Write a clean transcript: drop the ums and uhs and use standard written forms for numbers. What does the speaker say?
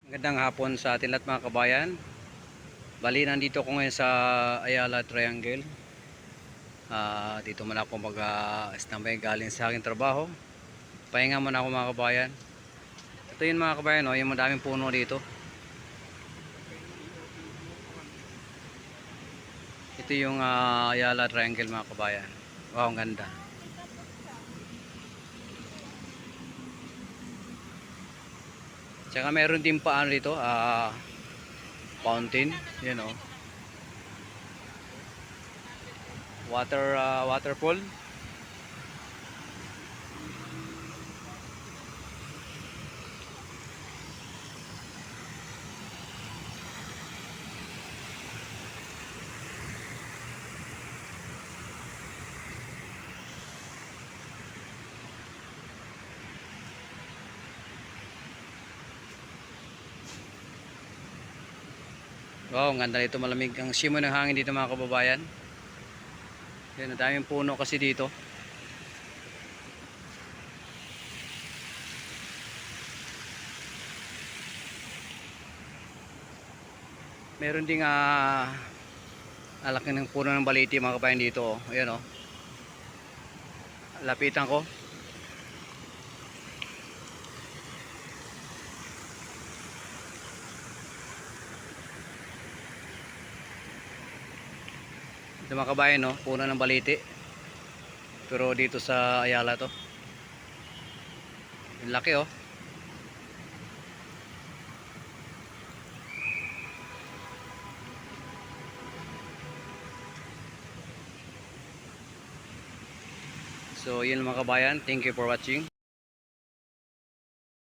Magandang hapon sa atin lahat mga kabayan. Bali, nandito ko ngayon sa Ayala Triangle. Dito muna ako mag-standby galing sa aking trabaho. Pahinga muna ako mga kabayan. Ito yun mga kabayan, no? Yung madaming puno dito. Ito yung Ayala Triangle mga kabayan. Wow, ang ganda. Tsaka meron din paano dito, fountain, yun o. Waterfall. Wow, ang ganda dito, malamig ang simoy ng hangin dito mga kababayan. Yan, ang daming puno kasi dito. Meron ding alaki ng puno ng baliti mga kabayan dito. Oh. Ayan oh. Lapitan ko. Ito mga kabayan, no? Puno ng baliti. Pero dito sa Ayala to. Yung laki oh. So yun mga kabayan. Thank you for watching.